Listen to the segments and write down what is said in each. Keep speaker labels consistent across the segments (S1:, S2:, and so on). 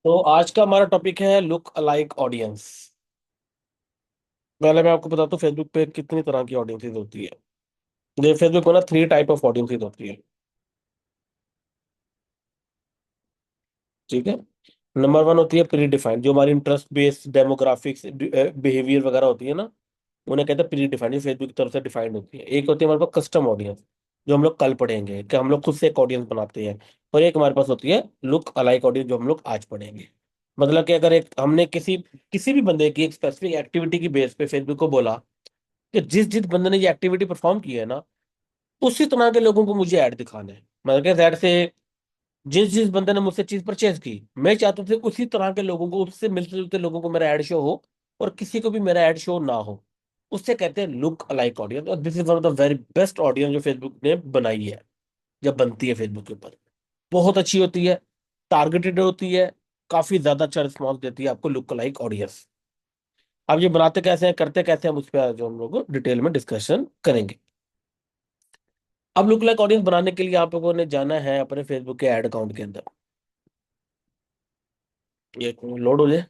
S1: तो आज का हमारा टॉपिक है लुक अलाइक ऑडियंस। पहले मैं आपको बताता हूँ फेसबुक पे कितनी तरह की ऑडियंसेस होती है। ये फेसबुक में ना 3 टाइप ऑफ ऑडियंसेस होती है। ठीक है। नंबर 1 होती है प्री डिफाइंड, जो हमारी इंटरेस्ट बेस्ड डेमोग्राफिक्स बिहेवियर वगैरह होती है ना, उन्हें कहते हैं प्री डिफाइंड, जो फेसबुक की तरफ से डिफाइंड होती है। एक होती है हमारे पास कस्टम ऑडियंस, जो हम लोग कल पढ़ेंगे कि हम लोग खुद से एक ऑडियंस बनाते हैं। और एक हमारे पास होती है लुक अलाइक ऑडियंस, जो हम लोग आज पढ़ेंगे। मतलब कि अगर एक हमने किसी किसी भी बंदे की एक स्पेसिफिक एक्टिविटी की बेस पे फेसबुक को बोला कि जिस जिस बंदे ने ये एक्टिविटी परफॉर्म की है ना, उसी तरह के लोगों को मुझे ऐड दिखाना है। मतलब कि दैट से जिस जिस बंदे ने मुझसे चीज परचेज की, मैं चाहता था उसी तरह के लोगों को, उससे मिलते जुलते लोगों को मेरा ऐड शो हो, और किसी को भी मेरा ऐड शो ना हो। उससे कहते हैं लुक अलाइक ऑडियंस। और this is one of the very best audience जो फेसबुक ने बनाई है। जब बनती है फेसबुक के ऊपर, बहुत अच्छी होती है, टारगेटेड होती है, काफी ज्यादा अच्छा रिस्पॉन्स देती है आपको लुक अलाइक ऑडियंस। अब ये बनाते कैसे हैं, करते कैसे हैं, हम उस पर जो हम लोग डिटेल में डिस्कशन करेंगे। अब लुक लाइक ऑडियंस बनाने के लिए आप लोगों ने जाना है अपने फेसबुक के ऐड अकाउंट के अंदर। ये लोड हो जाए।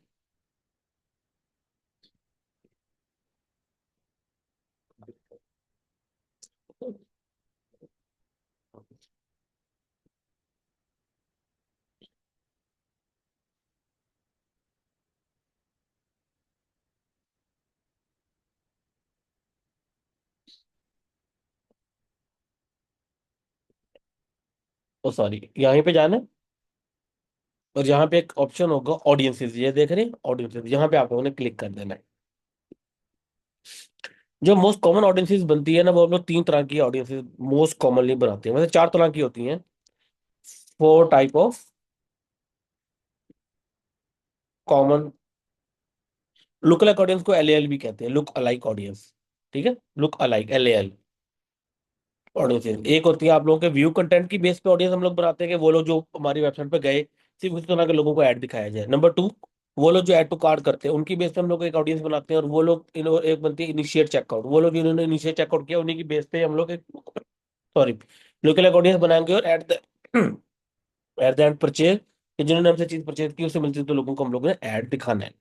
S1: ओ सॉरी, यहीं पे जाना है। और यहाँ पे एक ऑप्शन होगा ऑडियंसेस, ये देख रहे हैं ऑडियंसेस, यहाँ पे आप लोगों ने क्लिक कर देना है। जो मोस्ट कॉमन ऑडियंसेस बनती है ना, वो हम लोग 3 तरह की ऑडियंसेस मोस्ट कॉमनली बनाते हैं। मतलब 4 तरह की होती हैं। 4 type of common look alike audience को LAL भी कहते हैं, लुक अलाइक ऑडियंस। ठीक है, लुक अलाइक LAL ऑडियंसेस। एक होती है आप लोगों के व्यू कंटेंट की बेस पे ऑडियंस हम लोग बनाते हैं, कि वो लोग जो हमारी वेबसाइट पे गए सिर्फ उसी तरह के लोगों को ऐड दिखाया जाए। नंबर 2, वो लोग जो ऐड टू कार्ट करते हैं उनकी बेस पे हम लोग एक ऑडियंस बनाते हैं, और वो लोग एक बनती है इनिशिएट चेकआउट, वो लोग जिन्होंने इनिशिएट चेकआउट किया उन्हीं की बेस पे हम लोग एक, सॉरी, लोकल एक ऑडियंस बनाएंगे। और एट द एंड परचेज, कि जिन्होंने हमसे चीज परचेज की उससे मिलते जुलते लोगों को हम लोगों ने ऐड दिखाना है।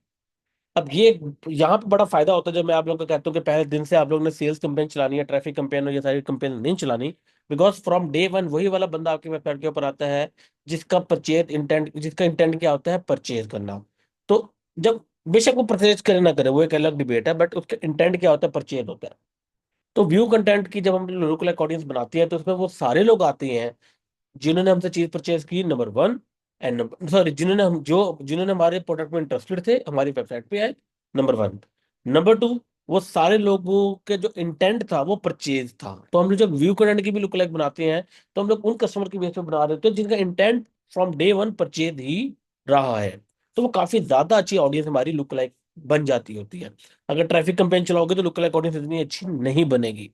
S1: अब ये यहाँ पे बड़ा फायदा होता है जब मैं आप लोगों को कहता हूँ कि पहले दिन से आप लोगों ने सेल्स कैंपेन चलानी है, ट्रैफिक कैंपेन और ये सारी कैंपेन नहीं चलानी। बिकॉज फ्रॉम डे वन वही वाला बंदा आपकी वेबसाइट के ऊपर आता है जिसका इंटेंट क्या होता है, परचेज करना। तो जब बेशक वो परचेज करे ना करे, वो एक अलग डिबेट है, बट उसका इंटेंट क्या होता है, परचेज होता है। तो व्यू कंटेंट की जब हम लोकल ऑडियंस बनाती है, तो उसमें वो सारे लोग आते हैं जिन्होंने हमसे चीज परचेज की, नंबर 1। एंड नंबर सॉरी, जिन्होंने हमारे प्रोडक्ट में इंटरेस्टेड थे, हमारी वेबसाइट पे आए, नंबर 1। नंबर 2, वो सारे लोगों के जो इंटेंट था वो परचेज था। तो हम लोग जब व्यू कंटेंट की भी लुक लाइक बनाते हैं, तो हम लोग उन कस्टमर की बेस पे बना देते हैं जिनका intent from day one purchase ही रहा है। तो वो काफी ज्यादा अच्छी ऑडियंस हमारी लुक लाइक बन जाती होती है। अगर ट्रैफिक कैंपेन चलाओगे तो लुक लाइक ऑडियंस इतनी अच्छी नहीं बनेगी।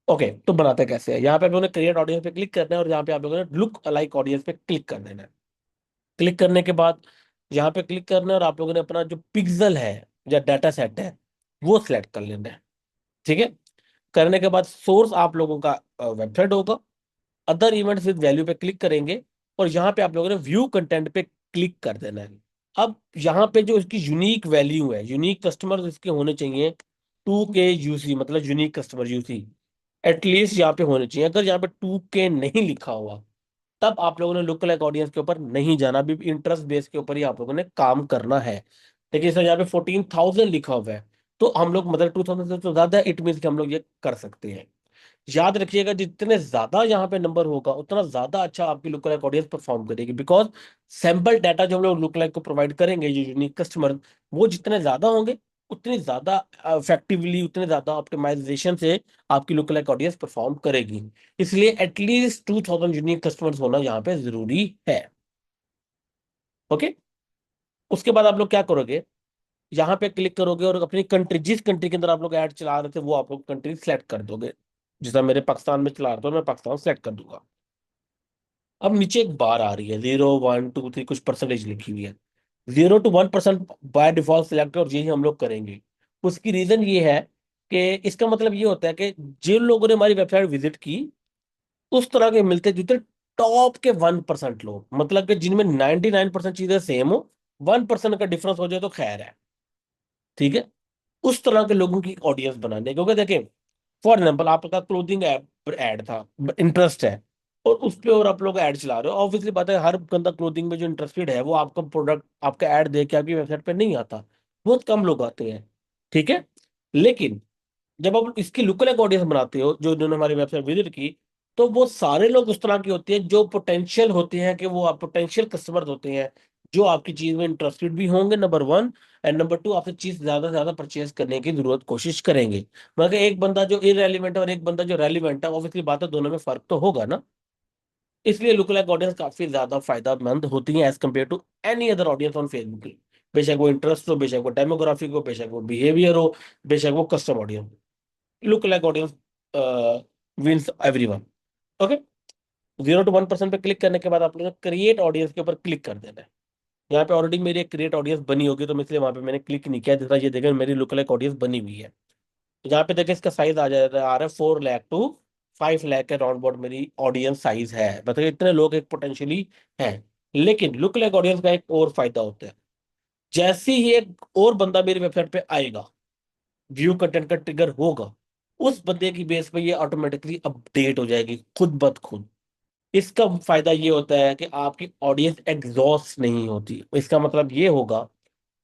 S1: ओके, तो बनाते कैसे हैं, यहाँ पे आप लोगों ने क्रिएट ऑडियंस पे क्लिक करना है, और यहाँ पे आप लोगों ने लुक अलाइक ऑडियंस पे क्लिक कर देना है। क्लिक करने के बाद यहाँ पे क्लिक करना है, और आप लोगों ने अपना जो पिक्सल है या डाटा सेट है वो सिलेक्ट कर लेना है। ठीक है। करने के बाद सोर्स आप लोगों का वेबसाइट होगा। अदर इवेंट्स विद वैल्यू पे क्लिक करेंगे, और यहाँ पे आप लोगों ने व्यू कंटेंट पे क्लिक कर देना है। अब यहाँ पे जो इसकी यूनिक वैल्यू है, यूनिक कस्टमर इसके होने चाहिए 2K UC, मतलब यूनिक कस्टमर यूसी एटलीस्ट यहाँ पे होने चाहिए। अगर यहाँ पे 2K नहीं लिखा हुआ, तब आप लोगों ने लुक लाइक ऑडियंस के ऊपर नहीं जाना, भी इंटरेस्ट बेस के ऊपर ही आप लोगों ने काम करना है। देखिए सर, यहाँ पे 14,000 लिखा हुआ है, तो हम लोग मतलब 2,000 से तो ज्यादा, इट मीन कि हम लोग ये कर सकते हैं। याद रखिएगा, जितने ज्यादा यहाँ पे नंबर होगा उतना ज्यादा अच्छा आपकी लुक लाइक ऑडियंस परफॉर्म करेगी। बिकॉज सैंपल डाटा जो हम लोग लुक लाइक को प्रोवाइड करेंगे, जो यूनिक कस्टमर, वो जितने ज्यादा होंगे उतनी ज्यादा इफेक्टिवली, उतने ज्यादा ऑप्टिमाइजेशन से आपकी लुक लाइक ऑडियंस परफॉर्म करेगी। इसलिए एटलीस्ट 2,000 यूनिक कस्टमर्स होना यहाँ पे जरूरी है। ओके। उसके बाद आप लोग क्या करोगे, यहाँ पे क्लिक करोगे, और अपनी कंट्री, जिस कंट्री के अंदर आप लोग ऐड चला रहे थे वो आप लोग कंट्री सेलेक्ट कर दोगे। जैसा मेरे पाकिस्तान में चला रहा था, मैं पाकिस्तान सेलेक्ट कर दूंगा। अब नीचे एक बार आ रही है, 0 1 2 3 कुछ परसेंटेज लिखी हुई है। 0 to 1% बाय डिफॉल्ट सिलेक्ट, और यही हम लोग करेंगे। उसकी रीजन ये है कि इसका मतलब ये होता है कि जिन लोगों ने हमारी वेबसाइट विजिट की, उस तरह के मिलते जुलते टॉप के 1% लोग, मतलब कि जिनमें 99% चीजें सेम हो, 1% का डिफरेंस हो जाए तो खैर है। ठीक है, उस तरह के लोगों की ऑडियंस बनाने है। क्योंकि देखें, फॉर एग्जाम्पल आपका क्लोथिंग ऐड था, इंटरेस्ट है, और उस पे और आप लोग ऐड चला रहे हो, ऑब्वियसली बात है हर बंदा क्लोथिंग में जो इंटरेस्टेड है वो आपका प्रोडक्ट, आपका ऐड देख के आपकी वेबसाइट पे नहीं आता, बहुत कम लोग आते हैं। ठीक है, लेकिन जब आप इसकी लुक ऑडियंस बनाते हो, जो जिन्होंने हमारी वेबसाइट विजिट की, तो वो सारे लोग उस तरह के होते हैं जो पोटेंशियल होते हैं, कि वो आप पोटेंशियल कस्टमर होते हैं, जो आपकी चीज में इंटरेस्टेड भी होंगे, number one, and number two आपसे चीज ज्यादा से ज्यादा परचेज करने की जरूरत कोशिश करेंगे। मगर एक बंदा जो इरेलीवेंट है और एक बंदा जो रेलिवेंट है, ऑब्वियसली बात है दोनों में फर्क तो होगा ना। इसलिए लुक लाइक ऑडियंस काफी ज्यादा फायदेमंद होती है as compared to any other audience on Facebook. बेशक वो इंटरेस्ट हो, बेशक वो डेमोग्राफिक हो, बेशक वो बिहेवियर हो, बेशक वो custom audience, lookalike audience wins everyone. Okay, 0 to 1% पे क्लिक करने के बाद आप लोगों ने क्रिएट ऑडियंस के ऊपर क्लिक कर देना है। यहाँ पे ऑलरेडी मेरी एक क्रिएट ऑडियंस बनी होगी, तो मैं इसलिए वहां पे मैंने क्लिक नहीं किया, जितना ये देखें मेरी लुक लाइक ऑडियंस बनी हुई है। तो यहाँ पे देखें इसका साइज आ रहा है 4 लाख to 5 लाख के राउंड अबाउट मेरी ऑडियंस साइज है, मतलब इतने लोग एक पोटेंशियली हैं। लेकिन लुक लाइक ऑडियंस का एक और फायदा होता है, जैसे ही एक और बंदा मेरी वेबसाइट पे आएगा, व्यू कंटेंट का ट्रिगर होगा, उस बंदे की बेस पे ये ऑटोमेटिकली अपडेट हो जाएगी खुद ब खुद। इसका फायदा ये होता है कि आपकी ऑडियंस एग्जॉस्ट नहीं होती। इसका मतलब ये होगा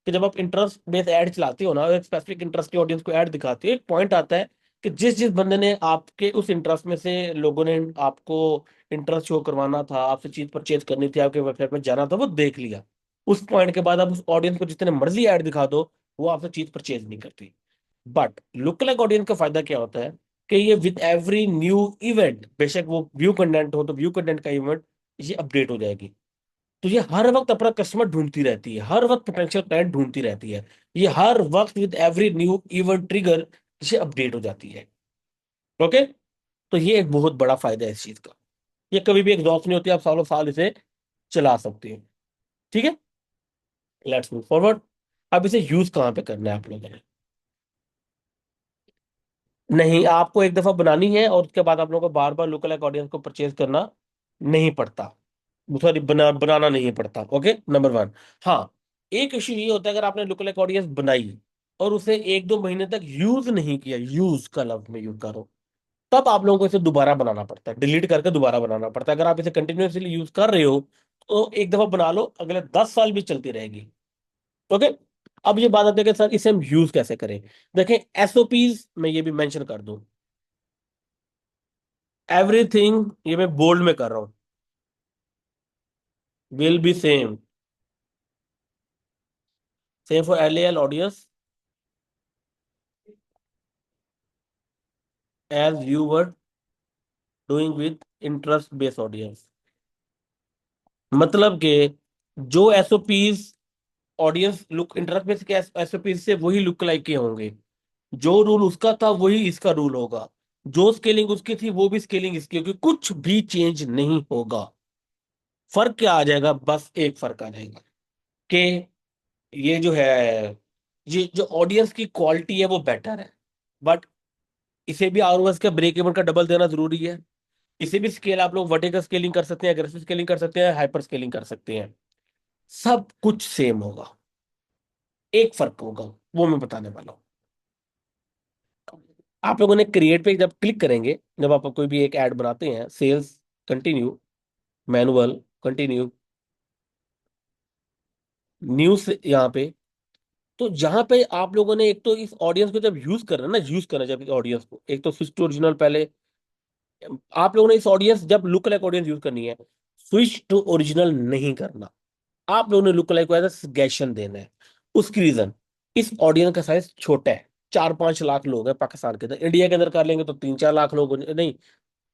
S1: कि जब आप इंटरेस्ट बेस्ड ऐड चलाते हो ना, एक स्पेसिफिक इंटरेस्ट की ऑडियंस को ऐड दिखाते हो, एक पॉइंट आता है कि जिस जिस बंदे ने आपके उस इंटरेस्ट में से लोगों ने आपको इंटरेस्ट शो करवाना था, आपसे चीज परचेज करनी थी, आपके वेबसाइट में जाना था, वो देख लिया। उस पॉइंट के बाद आप उस ऑडियंस को जितने मर्जी ऐड दिखा दो, वो आपसे चीज परचेज नहीं करती। बट लुक लाइक ऑडियंस का फायदा क्या होता है कि ये विद एवरी न्यू इवेंट, बेशक वो व्यू कंटेंट हो तो व्यू कंटेंट का इवेंट, ये अपडेट हो जाएगी। तो ये हर वक्त अपना कस्टमर ढूंढती रहती है, हर वक्त पोटेंशियल क्लाइंट ढूंढती रहती है। ये हर वक्त with every new event trigger ये अपडेट हो जाती है। ओके, तो ये एक बहुत बड़ा फायदा है इस चीज का। ये कभी भी एग्जॉस्ट नहीं होती, आप सालों साल इसे चला सकते हैं। ठीक है, लेट्स मूव फॉरवर्ड। अब इसे यूज कहाँ पे करना है आप लोगों ने? नहीं, आपको एक दफा बनानी है और उसके बाद आप लोगों को बार बार लोकल ऑडियंस को परचेज करना नहीं पड़ता, सॉरी बनाना नहीं पड़ता। Okay, number one. हाँ, एक इश्यू ये होता है अगर आपने लोकल ऑडियंस बनाई और उसे 1-2 महीने तक यूज नहीं किया, यूज का लफ्ज में यूज करो, तब आप लोगों को इसे दोबारा बनाना पड़ता है, डिलीट करके दोबारा बनाना पड़ता है। अगर आप इसे कंटिन्यूसली यूज कर रहे हो तो एक दफा बना लो, अगले 10 साल भी चलती रहेगी। ओके, अब ये बात आती है कि सर इसे हम यूज कैसे करें। देखें, एसओपीज मैं ये भी मेंशन कर दूं, एवरीथिंग ये मैं बोल्ड में कर रहा हूं, will be same, same for L audience as you were doing with interest based audience. मतलब कि जो SOPs audience look interest based के एसओपीज से वही लुक लाइक के होंगे, जो रूल उसका था वही इसका रूल होगा, जो स्केलिंग उसकी थी वो भी स्केलिंग इसकी होगी, कुछ भी चेंज नहीं होगा। फर्क क्या आ जाएगा? बस एक फर्क आ जाएगा कि ये जो है, ये जो ऑडियंस की क्वालिटी है वो बेटर है। बट इसे भी आर का ब्रेक इवन का डबल देना जरूरी है। इसे भी स्केल आप लोग वर्टिकल स्केलिंग कर सकते हैं, एग्रेसिव स्केलिंग कर सकते हैं, हाइपर स्केलिंग कर सकते हैं, सब कुछ सेम होगा। एक फर्क होगा, वो मैं बताने वाला हूँ। आप लोगों ने क्रिएट पे जब क्लिक करेंगे, जब आप कोई भी एक ऐड बनाते हैं, sales continue, manual continue, news यहाँ पे, तो जहां पे आप लोगों ने एक तो इस ऑडियंस को जब यूज करना है ना, यूज करना है जब इस ऑडियंस को, एक तो स्विच टू ओरिजिनल पहले, आप लोगों ने इस ऑडियंस जब लुक लाइक ऑडियंस यूज करनी है, स्विच टू ओरिजिनल नहीं करना। आप लोगों ने लुक लाइक को एज सजेशन देना है। उसकी रीजन, इस ऑडियंस का साइज छोटा है, 4-5 लाख लोग हैं पाकिस्तान के अंदर, इंडिया के अंदर कर लेंगे तो 3-4 लाख लोग नहीं,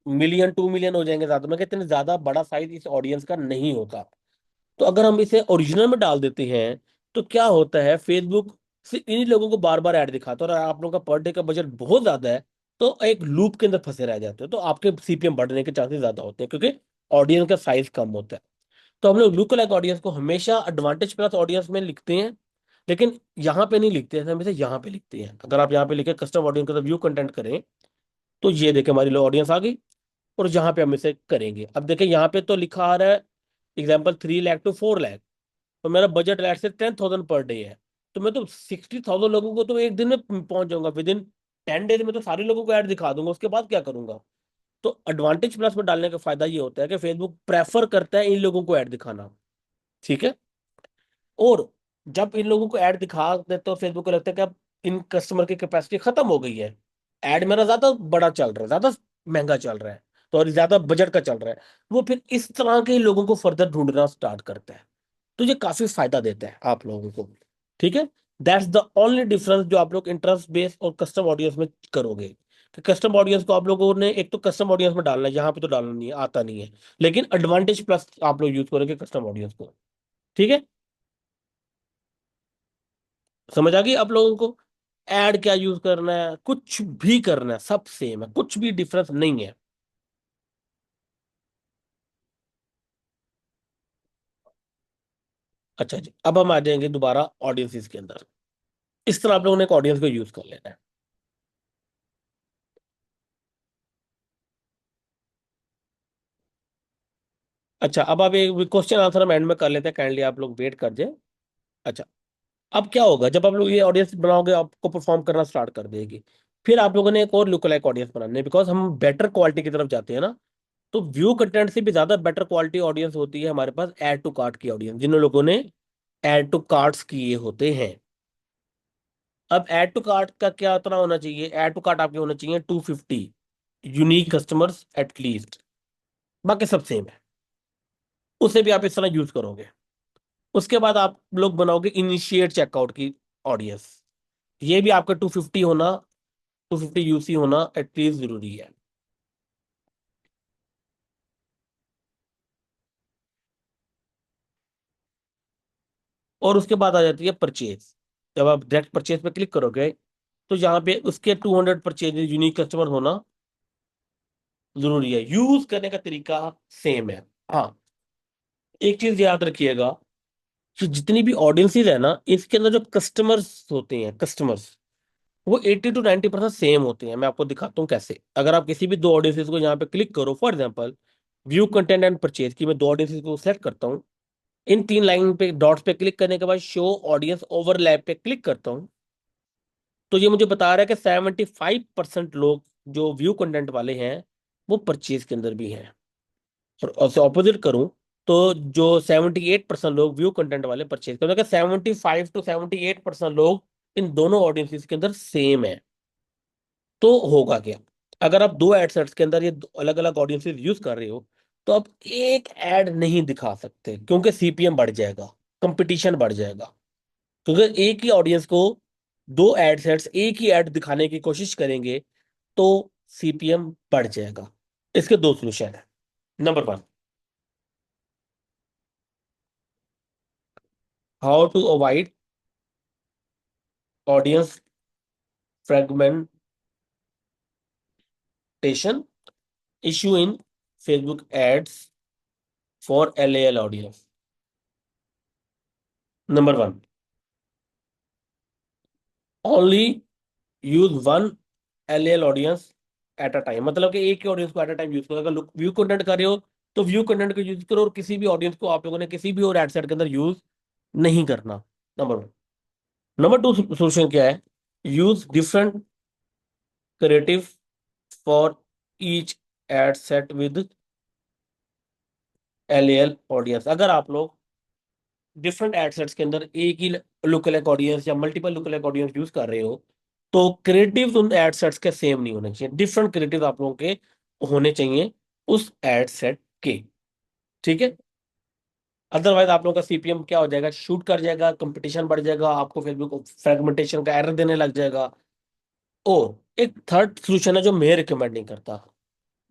S1: मिलियन 2 मिलियन हो जाएंगे ज्यादा। मैं कहते हैं ज्यादा बड़ा साइज इस ऑडियंस का नहीं होता। तो अगर हम इसे ओरिजिनल में डाल देते हैं, तो क्या होता है, फेसबुक से इन्हीं लोगों को बार बार ऐड दिखाता है, और आप लोगों का पर डे का बजट बहुत ज्यादा है, तो एक लूप के अंदर फंसे रह जाते हो, तो आपके सीपीएम बढ़ने के चांसेस ज्यादा होते हैं, क्योंकि ऑडियंस का साइज कम होता है। तो हम लोग लुक लाइक ऑडियंस को हमेशा एडवांटेज प्लस ऑडियंस में लिखते हैं, लेकिन यहाँ पे नहीं लिखते हैं, हम इसे यहाँ पे लिखते हैं। अगर आप यहाँ पे लिखे कस्टम ऑडियंस का व्यू कंटेंट करें, तो ये देखें हमारी ऑडियंस आ गई। और जहां पे हम इसे करेंगे। अब देखें यहाँ पे तो लिखा आ रहा है एग्जाम्पल 3 लाख to 4 लाख, तो मेरा बजट लेट से 10,000 पर डे है। तो मैं तो 60,000 लोगों को तो एक दिन में पहुंच जाऊंगा, विद इन 10 डेज में तो सारे लोगों को ऐड दिखा दूंगा, उसके बाद क्या करूंगा। तो एडवांटेज प्लस में डालने का फायदा ये होता है कि फेसबुक प्रेफर करता है इन लोगों को ऐड दिखाना। ठीक है। और जब इन लोगों को ऐड दिखा देते हो, फेसबुक को लगता है कि अब इन कस्टमर की कैपेसिटी खत्म हो गई है, ऐड मेरा ज्यादा बड़ा चल रहा है, ज्यादा महंगा चल रहा है, तो और ज्यादा बजट का चल रहा है, वो फिर इस तरह के लोगों को फर्दर ढूंढना स्टार्ट करता है। तो ये काफी फायदा देता है आप लोगों को। ठीक है। दैट्स द ओनली डिफरेंस जो आप लोग इंटरेस्ट बेस्ड और कस्टम ऑडियंस में करोगे। कि कस्टम ऑडियंस को आप लोगों ने एक तो कस्टम ऑडियंस में डालना है, यहाँ पे तो डालना नहीं है, आता नहीं है, लेकिन एडवांटेज प्लस आप लोग यूज करोगे कस्टम ऑडियंस को। ठीक है। समझ आ गई आप लोगों को। ऐड क्या यूज करना है, कुछ भी करना है, सब सेम है, कुछ भी डिफरेंस नहीं है। अच्छा जी, अब हम आ जाएंगे दोबारा ऑडियंसेस के अंदर। इस तरह आप लोगों ने एक ऑडियंस को यूज कर लेना है। अच्छा, अब आप एक क्वेश्चन आंसर हम एंड में कर लेते हैं, काइंडली आप लोग वेट कर जाए। अच्छा, अब क्या होगा जब आप लोग ये ऑडियंस बनाओगे, आपको परफॉर्म करना स्टार्ट कर देगी। फिर आप लोगों ने एक और लुक लाइक ऑडियंस बनानी है, बिकॉज हम बेटर क्वालिटी की तरफ जाते हैं ना। तो व्यू कंटेंट से भी ज्यादा बेटर क्वालिटी ऑडियंस होती है हमारे पास ऐड टू कार्ट की ऑडियंस, जिन लोगों ने ऐड टू कार्ट्स किए होते हैं। अब ऐड टू कार्ट का क्या उतना होना चाहिए, ऐड टू कार्ट आपके होना चाहिए 250 यूनिक कस्टमर्स एटलीस्ट, बाकी सब सेम है। उसे भी आप इस तरह यूज करोगे। उसके बाद आप लोग बनाओगे इनिशिएट चेकआउट की ऑडियंस। ये भी आपका 250 होना, 250 यूसी होना एटलीस्ट जरूरी है। और उसके बाद आ जाती है परचेज। जब आप डायरेक्ट परचेज पे क्लिक करोगे, तो यहाँ पे उसके 200 परचेज यूनिक कस्टमर होना जरूरी है। यूज करने का तरीका सेम है। हाँ, एक चीज याद रखिएगा कि जितनी भी ऑडियंसेस है ना, इसके अंदर जो कस्टमर्स होते हैं, कस्टमर्स वो 80 to 90% सेम होते हैं। मैं आपको दिखाता हूँ कैसे। अगर आप किसी भी दो ऑडियंसेस को यहाँ पे क्लिक करो, for example view content and purchase की, मैं दो ऑडियंसेस को सेलेक्ट करता हूँ, इन तीन लाइन पे डॉट्स पे क्लिक करने के बाद शो ऑडियंस ओवरलैप पे क्लिक करता हूँ, तो ये मुझे बता रहा है कि 75% लोग जो व्यू कंटेंट वाले हैं वो परचेज के अंदर भी हैं। और उससे ऑपोजिट करूं, तो जो 78% लोग व्यू कंटेंट वाले परचेज कर, 75 to 78% लोग इन दोनों ऑडियंसेस के अंदर सेम है। तो होगा क्या, अगर आप दो एड सेट्स के अंदर ये अलग अलग ऑडियंसेस यूज कर रहे हो, तो आप एक ऐड नहीं दिखा सकते, क्योंकि सीपीएम बढ़ जाएगा, कंपटीशन बढ़ जाएगा। क्योंकि एक ही ऑडियंस को दो एड सेट्स एक ही ऐड दिखाने की कोशिश करेंगे, तो सीपीएम बढ़ जाएगा। इसके दो सोल्यूशन है। Number one, how to avoid audience fragmentation issue in Facebook ads for LL audience. Number one, only use one LL audience at a time. मतलब कि एक ही ऑडियंस को एट अ टाइम यूज करो। अगर व्यू कंटेंट कर रहे हो, तो व्यू कंटेंट को यूज करो, और किसी भी ऑडियंस को आप लोगों ने किसी भी और एड सेट के अंदर यूज नहीं करना। Number one. Number two solution क्या है, use different creative for each ad set with LL audience. अगर आप लोग डिफरेंट एड सेट्स के अंदर एक ही लुक अलाइक ऑडियंस या multiple look alike audience use कर रहे हो, तो क्रिएटिव उन एड सेट्स के सेम नहीं होने चाहिए, डिफरेंट क्रिएटिव आप लोगों के होने चाहिए उस एड सेट के। ठीक है। अदरवाइज आप लोगों का सीपीएम क्या हो जाएगा, शूट कर जाएगा, कंपटीशन बढ़ जाएगा, आपको फेसबुक फ्रेगमेंटेशन का एरर देने लग जाएगा। और एक थर्ड सोल्यूशन है जो मैं रिकमेंड नहीं करता,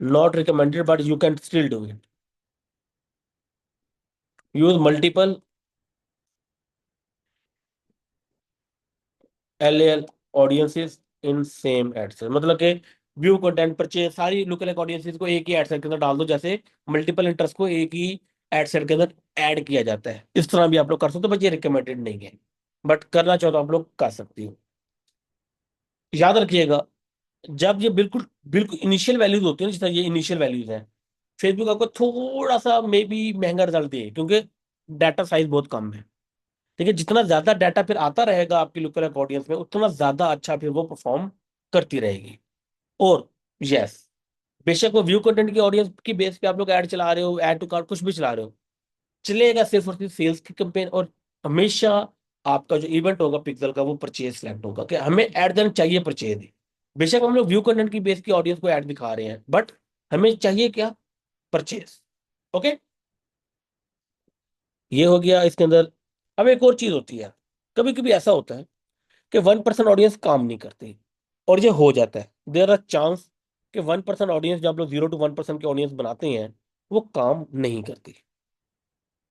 S1: not recommended but you can still do it, use multiple L audiences in same ads. मतलब कि व्यू कंटेंट परचेज सारी लुक लाइक ऑडियंसेस को एक ही एड सेट के अंदर डाल दो, जैसे मल्टीपल इंटरेस्ट को एक ही एड सेट के अंदर ऐड किया जाता है। इस तरह भी आप लोग कर सकते हो, बट ये रिकमेंडेड नहीं है, बट करना चाहो तो आप लोग कर सकते हो। याद रखिएगा, जब ये बिल्कुल बिल्कुल इनिशियल वैल्यूज होती है ना, जिस तरह ये इनिशियल वैल्यूज हैं, फेसबुक आपको थोड़ा सा मे बी महंगा रिजल्ट दे, क्योंकि डाटा साइज बहुत कम है। ठीक है, जितना ज्यादा डाटा फिर आता रहेगा आपकी लोकल ऑडियंस में, उतना ज्यादा अच्छा फिर वो परफॉर्म करती रहेगी। और यस, बेशक वो व्यू कंटेंट की ऑडियंस की बेस पे आप लोग ऐड चला रहे हो, ऐड टू कार्ट कुछ भी चला रहे हो, चलेगा सिर्फ और सिर्फ सेल्स की कैंपेन। और हमेशा आपका जो इवेंट होगा पिक्सल का, वो परचेज सिलेक्ट होगा कि हमें ऐड देना चाहिए परचेज ही। बेशक हम लोग व्यू कंटेंट की बेस की ऑडियंस को ऐड दिखा रहे हैं, बट हमें चाहिए क्या? परचेज। ओके, ये हो गया इसके अंदर। अब एक और चीज होती है, कभी कभी ऐसा होता है कि 1% ऑडियंस काम नहीं करती, और ये हो जाता है। देर आर चांस कि 1% ऑडियंस, जब आप लोग 0 to 1% की ऑडियंस बनाते हैं, वो काम नहीं करती।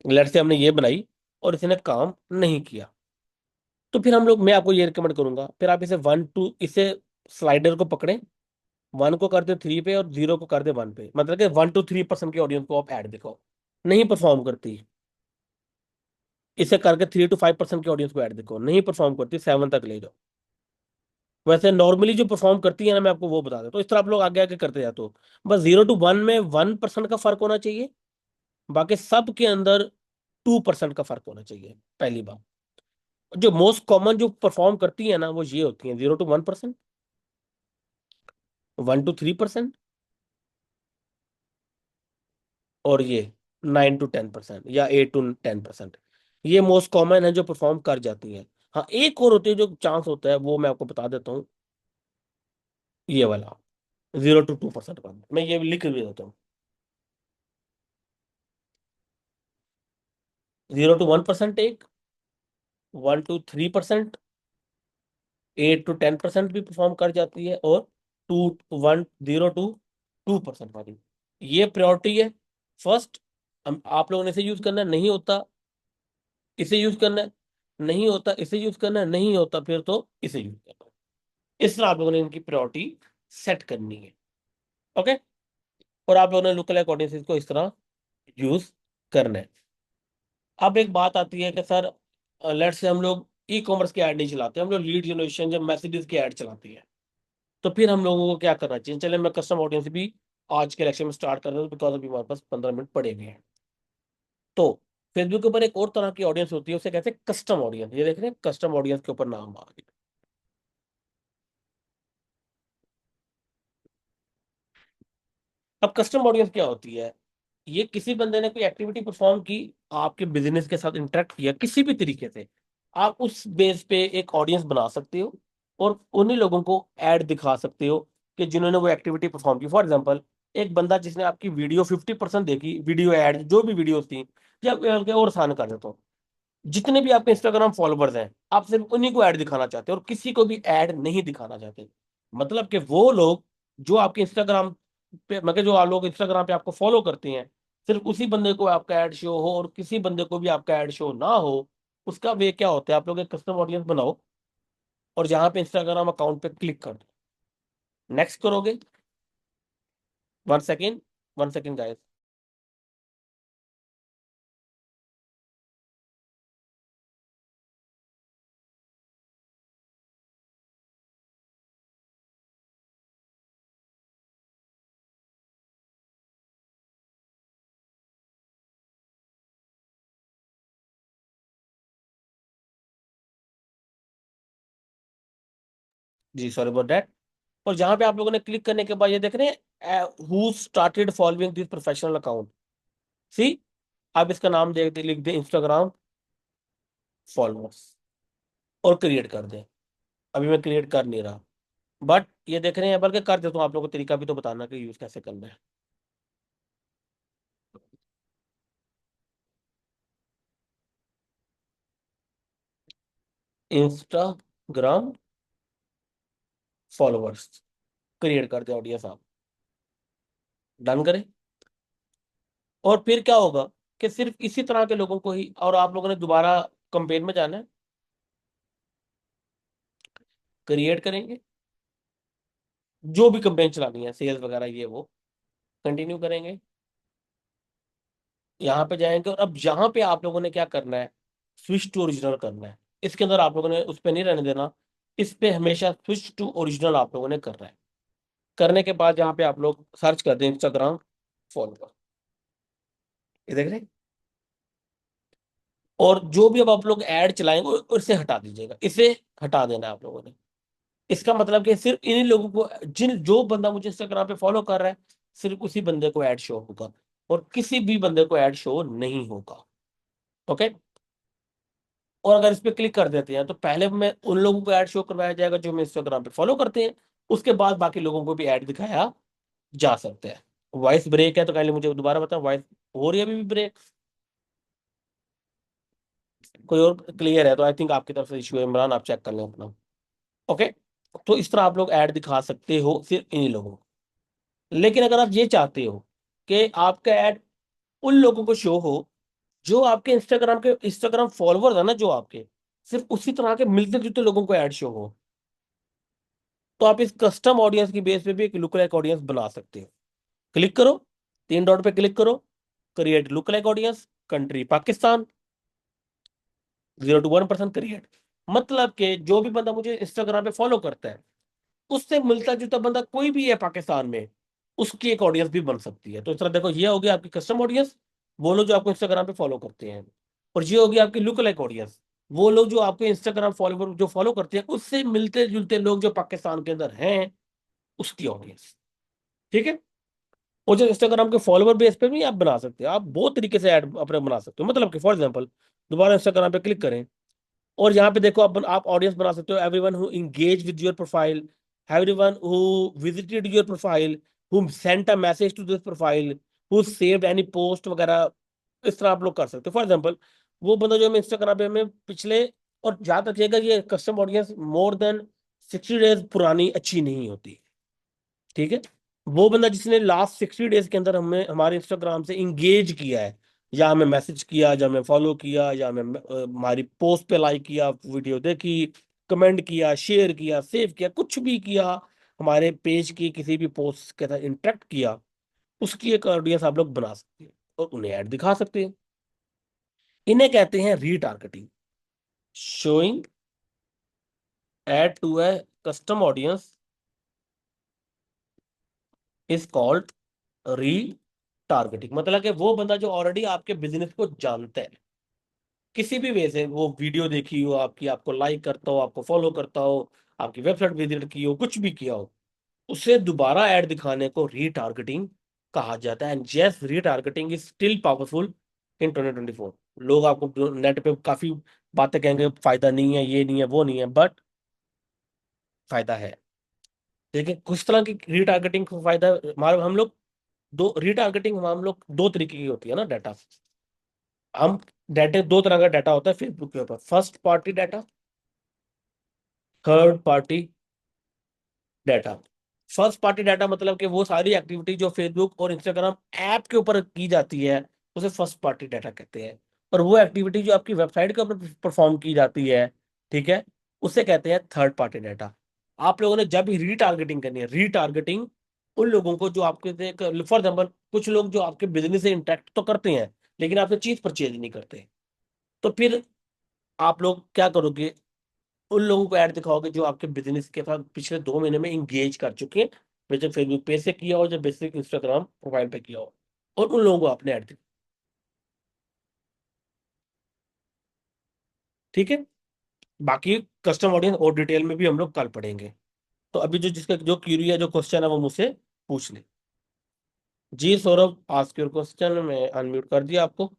S1: लेट्स से हमने ये बनाई और इसने काम नहीं किया, तो फिर हम लोग, मैं आपको ये रिकमेंड करूंगा, फिर आप इसे स्लाइडर को पकड़ें, 1 को कर दे 3 पे और 0 को कर दे 1 पे, मतलब कि 1 to 3% की ऑडियंस को आप ऐड दिखाओ। नहीं परफॉर्म करती, इसे करके 3 to 5% की ऑडियंस को ऐड दिखाओ। नहीं परफॉर्म करती, 7 तक ले जाओ। वैसे नॉर्मली जो परफॉर्म करती है ना, मैं आपको वो बता देता हूँ। इस तरह आप लोग आगे आगे करते जाते हो। बस 0 to 1 में 1% का फर्क होना चाहिए, बाकी सब के अंदर 2% का फर्क होना चाहिए। पहली बात, जो मोस्ट कॉमन जो परफॉर्म करती है ना, वो ये होती है 0 to 1%, 1 to 3%, और ये 9 to 10% या 8 to 10%। ये मोस्ट कॉमन है जो परफॉर्म कर जाती है। हाँ, एक और होती है जो चांस होता है, वो मैं आपको बता देता हूँ। ये वाला 0 to 2% का, मैं ये लिख भी देता हूँ। 0 to 1% एक, 1 to 3%, 8 to 10% भी परफॉर्म कर जाती है, और 0 to 2% वाली, ये प्रायोरिटी है। फर्स्ट, हम आप लोगों ने इसे यूज करना है, नहीं होता इसे यूज करना है, नहीं होता इसे यूज करना है, नहीं होता फिर तो इसे यूज करना है। इस तरह आप लोगों ने इनकी प्रायोरिटी सेट करनी है। ओके, और आप लोगों ने लुक अलाइक ऑडियंसेस को इस तरह यूज करना है। अब एक बात आती है कि सर, लेट्स से हम लोग ई कॉमर्स की ऐड नहीं चलाते, हम लोग लीड जनरेशन या मैसेजेस की ऐड चलाते हैं, तो फिर हम लोगों को क्या करना चाहिए? चले, मैं कस्टम ऑडियंस भी आज के लेक्चर में स्टार्ट कर रहा हूँ, बिकॉज अभी हमारे पास 15 मिनट पड़े हुए हैं। तो फेसबुक के ऊपर एक और तरह की ऑडियंस होती है, उसे कहते हैं कस्टम ऑडियंस। ये देख रहे हैं, कस्टम ऑडियंस के ऊपर नाम आ गया। अब कस्टम ऑडियंस क्या होती है? ये किसी बंदे ने कोई एक्टिविटी परफॉर्म की, आपके बिजनेस के साथ इंटरेक्ट किया किसी भी तरीके से, आप उस बेस पे एक ऑडियंस बना सकते हो, और उन्हीं लोगों को ऐड दिखा सकते हो कि जिन्होंने वो एक्टिविटी परफॉर्म की। फॉर एग्जांपल, एक बंदा जिसने आपकी वीडियो 50% देखी, वीडियो ऐड जो भी वीडियोस थी, या बल्कि और आसान कर देता हूँ, जितने भी आपके इंस्टाग्राम फॉलोवर्स हैं, आप सिर्फ उन्हीं को ऐड दिखाना चाहते हो और किसी को भी ऐड नहीं दिखाना चाहते। मतलब कि वो लोग जो आपके इंस्टाग्राम पे, मतलब जो आप लोग इंस्टाग्राम पे आपको फॉलो करते हैं, सिर्फ उसी बंदे को आपका ऐड शो हो, और किसी बंदे को भी आपका ऐड शो ना हो। उसका वे क्या होता है? आप लोग एक कस्टम ऑडियंस बनाओ, और जहां पे इंस्टाग्राम अकाउंट पे क्लिक कर दो, नेक्स्ट करोगे। 1 सेकेंड, 1 सेकेंड गाइस। जी सॉरी अबाउट दैट। और जहां पे आप लोगों ने क्लिक करने के बाद ये देख रहे हैं, who started following this professional account, see, आप इसका नाम दे लिख दें इंस्टाग्राम फॉलोअर्स, और क्रिएट कर दें। अभी मैं क्रिएट कर नहीं रहा, बट ये देख रहे हैं, बल्कि कर देता हूँ। आप लोगों को तरीका भी तो बताना कि यूज कैसे करना है। इंस्टाग्राम फॉलोअर्स, क्रिएट कर दे ऑडियंस आप, डन करें। और फिर क्या होगा कि सिर्फ इसी तरह के लोगों को ही, और आप लोगों ने दोबारा कंपेन में जाना है, क्रिएट करेंगे, जो भी कंपेन चलानी है, सेल्स वगैरह ये वो, कंटिन्यू करेंगे, यहाँ पे जाएंगे। और अब यहाँ पे आप लोगों ने क्या करना है? स्विच टू ओरिजिनल करना है। इसके अंदर आप लोगों ने उस पे नहीं रहने देना, इस पे हमेशा स्विच टू ओरिजिनल आप लोगों ने करना है। करने के बाद यहाँ पे आप लोग सर्च कर दें इंस्टाग्राम फॉलोअर, ये देख रहे हैं। और जो भी अब आप लोग ऐड चलाएंगे उससे हटा दीजिएगा, इसे हटा देना है आप लोगों ने। इसका मतलब कि सिर्फ इन्हीं लोगों को, जिन जो बंदा मुझे इंस्टाग्राम पे फॉलो कर रहा है, सिर्फ उसी बंदे को ऐड शो होगा, और किसी भी बंदे को ऐड शो नहीं होगा। ओके। और अगर इस पे क्लिक कर देते हैं तो पहले में उन लोगों को ऐड शो करवाया जाएगा जो हमें इंस्टाग्राम पे फॉलो करते हैं, उसके बाद बाकी लोगों को भी ऐड दिखाया जा सकता है। वॉइस ब्रेक है तो काइंडली मुझे दोबारा बताओ, वॉइस हो रही है अभी भी ब्रेक? कोई और क्लियर है तो आई थिंक आपकी तरफ से इशू है, इमरान आप चेक कर लें अपना। ओके। तो इस तरह आप लोग ऐड दिखा सकते हो सिर्फ इन्हीं लोगों को। लेकिन अगर आप ये चाहते हो कि आपका ऐड उन लोगों को शो हो जो आपके इंस्टाग्राम फॉलोअर है ना, जो आपके सिर्फ उसी तरह के मिलते जुलते लोगों को ऐड शो हो, तो आप इस कस्टम ऑडियंस की बेस पे भी एक लुक लाइक ऑडियंस बना सकते हो। क्लिक करो, तीन डॉट पे क्लिक करो, create look like audience, country Pakistan, 0 to 1% create. मतलब कि जो भी बंदा मुझे इंस्टाग्राम पे फॉलो करता है, उससे मिलता जुलता बंदा कोई भी है पाकिस्तान में, उसकी एक ऑडियंस भी बन सकती है। तो इस तरह देखो, ये होगी आपकी कस्टम ऑडियंस, वो लोग जो आपको इंस्टाग्राम पे फॉलो करते हैं। और ये होगी आपकी लुक लाइक ऑडियंस, वो लोग जो आपके इंस्टाग्राम फॉलोवर जो फॉलो करते हैं उससे मिलते जुलते लोग जो पाकिस्तान के अंदर हैं, उसकी ऑडियंस। ठीक है। और जो इंस्टाग्राम के फॉलोवर बेस पे भी आप बना सकते हो, आप बहुत तरीके से ऐड अपने बना सकते हो। मतलब कि फॉर एग्जांपल, दोबारा इंस्टाग्राम पे क्लिक करें और यहाँ पे देखो, आप ऑडियंस बना सकते हो, everyone who engage with your profile, everyone who visited your profile, who sent a message to this profile, who saved any post वगैरह। इस तरह आप लोग कर सकते हो। फॉर एग्जांपल, वो बंदा जो हमें इंस्टाग्राम पे हमें पिछले, और याद रखिएगा ये custom audience more than 60 days पुरानी अच्छी नहीं होती। ठीक है। वो बंदा जिसने लास्ट 60 डेज के अंदर हमें हमारे इंस्टाग्राम से इंगेज किया है, या हमें मैसेज किया, या हमें फॉलो किया, या हमें हमारी पोस्ट पे लाइक किया, वीडियो देखी, कमेंट किया, शेयर किया, सेव किया, कुछ भी किया, हमारे पेज की किसी भी पोस्ट के साथ इंटरेक्ट किया, उसकी एक ऑडियंस आप लोग बना सकते हैं और उन्हें ऐड दिखा सकते हैं। इन्हें कहते हैं retargeting. Showing ad to a custom audience is called retargeting. मतलब कि वो बंदा जो ऑलरेडी आपके बिजनेस को जानता है, किसी भी वे से, वो वीडियो देखी हो आपकी, आपको लाइक करता हो, आपको फॉलो करता हो, आपकी वेबसाइट विजिट की हो, कुछ भी किया हो, उसे दोबारा ऐड दिखाने को रीटारगेटिंग कहा जाता है। And yes, retargeting is still powerful in 2024। लोग आपको नेट पे काफी बातें कहेंगे, फायदा नहीं है, ये नहीं है, वो नहीं है, बट फायदा है। लेकिन कुछ तरह की रीटारगेटिंग का फायदा, हमारे हम लोग दो रीटारगेटिंग हम लोग दो तरीके की होती है ना डाटा। हम डाटा, दो तरह का डाटा होता है फेसबुक के ऊपर, first party data, third party data. First party data मतलब कि वो सारी एक्टिविटी जो फेसबुक और इंस्टाग्राम ऐप के ऊपर की जाती है, उसे फर्स्ट पार्टी डाटा कहते हैं। और वो एक्टिविटी जो आपकी वेबसाइट के ऊपर परफॉर्म की जाती है, ठीक है, उसे कहते हैं थर्ड पार्टी डाटा। आप लोगों ने जब भी रीटारगेटिंग करनी है, रीटारगेटिंग उन लोगों को जो आपके, फॉर एग्जाम्पल, कुछ लोग जो आपके बिजनेस से इंटरेक्ट तो करते हैं लेकिन आपसे चीज परचेज नहीं करते, तो फिर आप लोग क्या करोगे, उन लोगों को ऐड दिखाओगे जो आपके बिजनेस के साथ पिछले 2 महीने में इंगेज कर चुके हैं, जैसे फेसबुक पेज से किया हो, जब बेसिक इंस्टाग्राम प्रोफाइल पे किया हो, और उन लोगों को आपने ऐड दिखा। ठीक है। बाकी कस्टम ऑडियंस और डिटेल में भी हम लोग कल पढ़ेंगे। तो अभी जो जिसका जो क्यूरी है, जो क्वेश्चन है, वो मुझसे पूछ ले। जी सौरभ, आस्क योर क्वेश्चन, मैं अनम्यूट कर दिया आपको।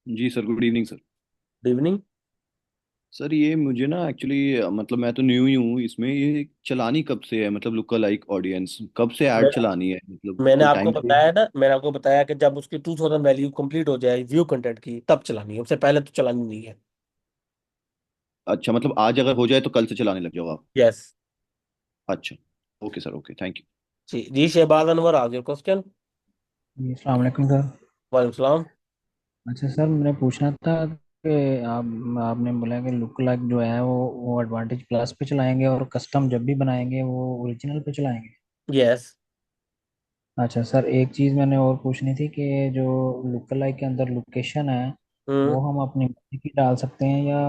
S2: जी sir, good evening sir.
S1: Good evening.
S2: Sir ये मुझे ना एक्चुअली मतलब मैं तो न्यू ही हूँ इसमें, ये चलानी कब से है, मतलब लुक लाइक ऑडियंस कब से ऐड चलानी है, मतलब
S1: मैंने
S2: कोई
S1: आपको
S2: टाइम फ्रेम?
S1: बताया ना, मैंने आपको बताया कि जब उसकी 2000 वैल्यू कंप्लीट हो जाए व्यू कंटेंट की, तब चलानी है, उससे पहले तो चलानी नहीं है।
S2: अच्छा, मतलब आज अगर हो जाए तो कल से चलाने लग जाओ आप?
S1: यस।
S2: अच्छा। Okay sir, okay, thank you.
S1: जी जी, Shahbaz Anwar, ask your question.
S3: जी अस्सलाम वालेकुम सर।
S1: वालेकुम सलाम।
S3: अच्छा सर, मैंने पूछना था कि आपने बोला कि लुक लाइक जो है वो एडवांटेज प्लस पे चलाएंगे और कस्टम जब भी बनाएंगे वो ओरिजिनल पे चलाएंगे।
S1: यस।
S3: अच्छा सर, एक चीज़ मैंने और पूछनी थी कि जो लुक लाइक के अंदर लोकेशन है
S1: हम्म।
S3: वो हम अपनी मर्जी की डाल सकते हैं, या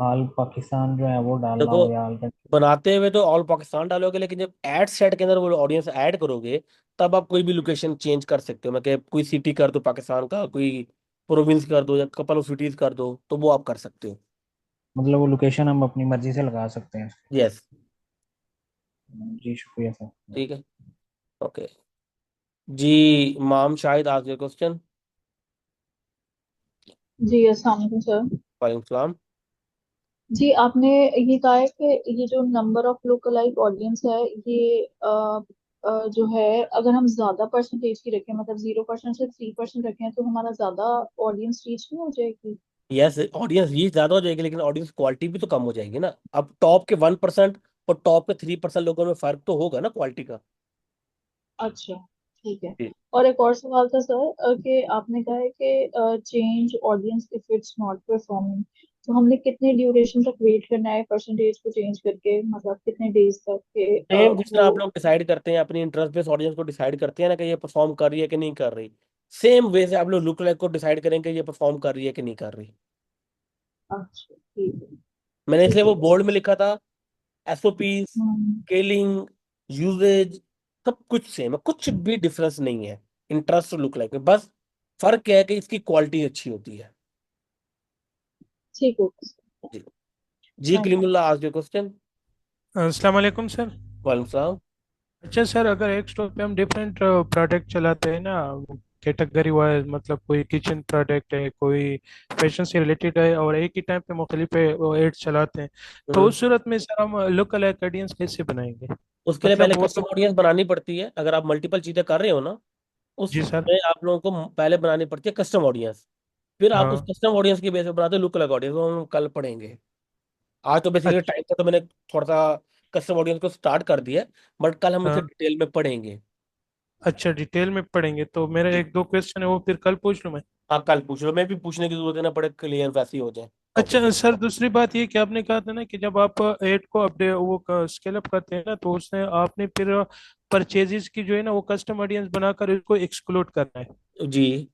S3: ऑल पाकिस्तान जो है वो डालना
S1: देखो,
S3: हो, या ऑल।
S1: बनाते हुए तो ऑल पाकिस्तान डालोगे, लेकिन जब एड सेट के अंदर वो ऑडियंस ऐड करोगे, तब आप कोई भी लोकेशन चेंज कर सकते हो। मैं क्या, कोई सिटी कर दो पाकिस्तान का, कोई प्रोविंस कर दो, या कपल ऑफ सिटीज कर दो, तो वो आप कर सकते हो।
S3: मतलब वो लोकेशन हम अपनी मर्जी से लगा सकते हैं।
S1: यस।
S3: जी शुक्रिया सर।
S1: ठीक है। ओके। जी, माम शाहिद आज क्वेश्चन।
S4: जी अस्सलाम वालेकुम सर।
S1: वालेकुम सलाम।
S4: जी आपने ये कहा है कि ये जो number of look alike audience है, ये जो है, अगर हम ज्यादा परसेंटेज की रखें, मतलब 0% से 3% रखें, तो हमारा ज्यादा ऑडियंस रीच नहीं हो जाएगी?
S1: यस, ऑडियंस रीच ज्यादा हो जाएगी, लेकिन ऑडियंस क्वालिटी भी तो कम हो जाएगी ना। अब टॉप के 1% और टॉप के 3% लोगों में फर्क तो होगा ना क्वालिटी का।
S4: अच्छा, ठीक है।
S1: जी।
S4: और एक और सवाल था सर, कि आपने कहा है कि change audience if it's not performing, तो हमने कितने ड्यूरेशन तक वेट करना है परसेंटेज को चेंज करके, मतलब कितने डेज तक के
S1: सेम जिस तरह
S4: वो?
S1: आप लोग डिसाइड करते हैं अपनी इंटरेस्ट बेस्ड ऑडियंस को डिसाइड करते हैं ना, कि ये परफॉर्म कर रही है कि नहीं कर रही, सेम वे से आप लोग लुक लाइक को डिसाइड करेंगे ये परफॉर्म कर रही है कि नहीं कर रही।
S4: अच्छा, ठीक है।
S1: मैंने इसलिए वो
S4: शुक्रिया
S1: बोर्ड
S4: सर।
S1: में लिखा था। एसओपी,
S4: हम्म।
S1: स्केलिंग, यूजेज, सब कुछ सेम है, कुछ भी डिफरेंस नहीं है इंटरेस्ट और लुक लाइक में। बस फर्क क्या है कि इसकी क्वालिटी अच्छी होती है।
S4: ठीक है सर।
S1: जी। जी
S4: थैंक यू।
S1: कलीमुल्ला आज के क्वेश्चन।
S5: अस्सलाम वालेकुम सर।
S1: वालेकुम सलाम।
S5: अच्छा सर, अगर एक स्टोर पे हम डिफरेंट प्रोडक्ट चलाते हैं ना, कैटेगरी वाइज, मतलब कोई किचन प्रोडक्ट है, कोई फैशन से रिलेटेड है, और एक ही टाइम पे मुख्तलिफ एड्स चलाते हैं, तो
S1: हम्म।
S5: उस सूरत में सर हम लुक अलाइक ऑडियंस कैसे बनाएंगे?
S1: उसके लिए पहले
S5: मतलब वो
S1: कस्टम
S5: तो।
S1: ऑडियंस बनानी पड़ती है। अगर आप मल्टीपल चीजें कर रहे हो ना,
S5: जी सर।
S1: उसमें आप लोगों को पहले बनानी पड़ती है कस्टम ऑडियंस। फिर आप उस
S5: हाँ।
S1: कस्टम ऑडियंस की बेस पे बनाते हो लुक अलग ऑडियंस, वो हम कल पढ़ेंगे। आज तो बेसिकली
S5: अच्छा।
S1: टाइम था तो मैंने थोड़ा सा कस्टम ऑडियंस को स्टार्ट कर दिया, बट कल हम इसे
S5: हाँ।
S1: डिटेल में पढ़ेंगे।
S5: अच्छा, डिटेल में पढ़ेंगे तो मेरा
S1: जी।
S5: एक दो क्वेश्चन है, वो फिर कल पूछ लूँ मैं?
S1: हाँ, कल पूछ लो, मैं भी पूछने की जरूरत है ना पड़े, क्लियर वैसे ही हो जाए टॉपिक।
S5: अच्छा सर, दूसरी बात ये कि आपने कहा था ना कि जब आप एड को अपडेट वो स्केल अप करते हैं ना, तो उसने आपने फिर परचेजेस की जो है ना वो कस्टम ऑडियंस बनाकर इसको एक्सक्लूड करना है।
S1: जी।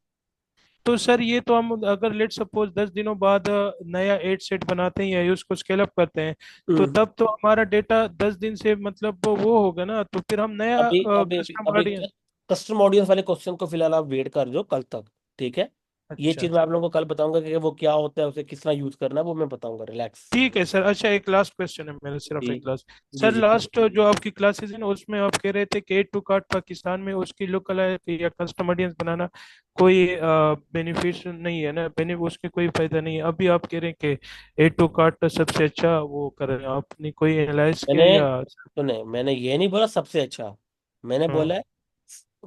S5: तो सर ये तो हम अगर लेट सपोज 10 दिनों बाद नया एड सेट बनाते हैं या उसको स्केल अप करते हैं, तो
S1: हम्म।
S5: तब तो हमारा डेटा 10 दिन से मतलब वो होगा ना, तो फिर हम नया
S1: अभी अभी
S5: कस्टम
S1: अभी
S5: ऑडियंस।
S1: कस्टम ऑडियंस वाले क्वेश्चन को फिलहाल आप वेट कर दो कल तक। ठीक है। ये
S5: अच्छा।
S1: चीज मैं आप लोगों को कल बताऊंगा कि वो क्या होता है, उसे किस तरह यूज करना है, वो मैं बताऊंगा। रिलैक्स।
S5: ठीक है सर। अच्छा, एक लास्ट क्वेश्चन है मेरा, सिर्फ
S1: जी।
S5: एक लास्ट।
S1: जी।
S5: सर
S1: जी।
S5: लास्ट जो आपकी क्लासेस है ना, उसमें आप कह रहे थे कि एड टू कार्ट पाकिस्तान में उसकी लोकल या कस्टम ऑडियंस बनाना कोई बेनिफिट नहीं है ना, उसके कोई फायदा नहीं है। अभी आप कह रहे हैं कि एड टू कार्ट सबसे अच्छा वो कर रहे हैं, आपने कोई एनालाइज किया
S1: मैंने
S5: या?
S1: सुने, मैंने ये नहीं बोला सबसे अच्छा। मैंने
S5: हाँ।
S1: बोला है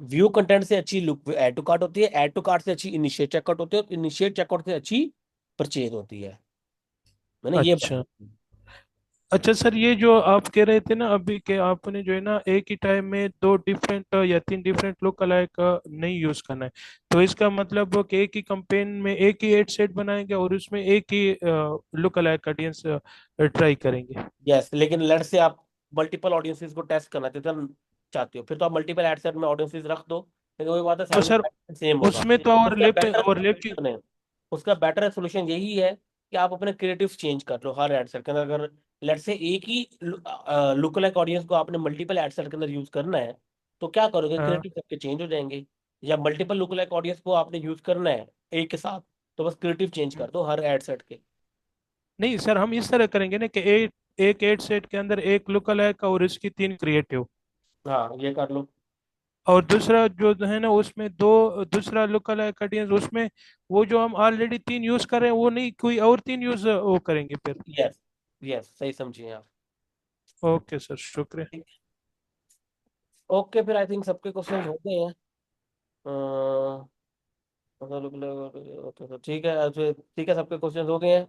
S1: व्यू कंटेंट से अच्छी लुक ऐड टू कार्ट होती है, ऐड टू कार्ट से अच्छी इनिशिएट चेकआउट होती है, और इनिशिएट चेकआउट से अच्छी परचेज होती है। मैंने ये बात
S5: अच्छा।
S1: की।
S5: अच्छा सर, ये जो आप कह रहे थे ना अभी के, आपने जो है ना एक ही टाइम में दो डिफरेंट या तीन डिफरेंट लुक अलाइक नहीं यूज करना है, तो इसका मतलब कि एक ही कैंपेन में एक ही एड सेट बनाएंगे और उसमें एक ही लुक अलाइक ऑडियंस ट्राई करेंगे?
S1: यस, लेकिन लेट्स से आप मल्टीपल ऑडियंसेस को टेस्ट करना चाहते हो, फिर तो आप मल्टीपल एड सेट में ऑडियंसेस रख दो, लेकिन वही बात है,
S5: तो
S1: सारे
S5: सर
S1: में सेम होगा।
S5: उसमें तो
S1: उसका बेटर
S5: ओवरलैप की।
S1: सुने, उसका बेटर सोल्यूशन यही है कि आप अपने क्रिएटिव चेंज कर लो हर एड सेट के अंदर। अगर लेट्स से एक ही लुक लाइक ऑडियंस को आपने मल्टीपल एड सेट के अंदर यूज करना है, तो क्या करोगे,
S5: हाँ।
S1: क्रिएटिव सबके चेंज हो जाएंगे। या मल्टीपल लुक लाइक ऑडियंस को आपने यूज करना है एक के साथ, तो बस क्रिएटिव चेंज कर दो हर एड सेट के।
S5: नहीं सर, हम इस तरह करेंगे ना कि एक एड सेट के अंदर एक लुक अलाइक और इसकी तीन क्रिएटिव,
S1: हाँ, ये कर लो।
S5: और दूसरा जो है ना उसमें दो दूसरा लुक अलाइक ऑडियंस, उसमें वो जो हम ऑलरेडी तीन यूज कर रहे हैं वो नहीं, कोई और तीन यूज वो करेंगे फिर?
S1: यस। यस, सही समझिए आप।
S5: ओके सर, शुक्रिया।
S1: ओके, फिर आई थिंक सबके क्वेश्चन हो गए हैं। अह, तो ठीक है, ठीक है, सबके क्वेश्चन हो गए हैं।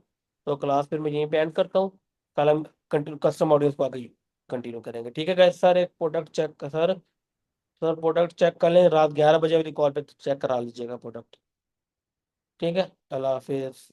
S1: तो क्लास फिर मैं यहीं पे एंड करता हूँ। कल हम कंटिन्यू कस्टम ऑडियंस को आगे कंटिन्यू करेंगे। ठीक है गाइस, सर एक प्रोडक्ट चेक का सर। सर प्रोडक्ट चेक कर लें, रात 11 बजे वाली कॉल पे चेक करा लीजिएगा प्रोडक्ट। ठीक है, अल्लाह हाफिज।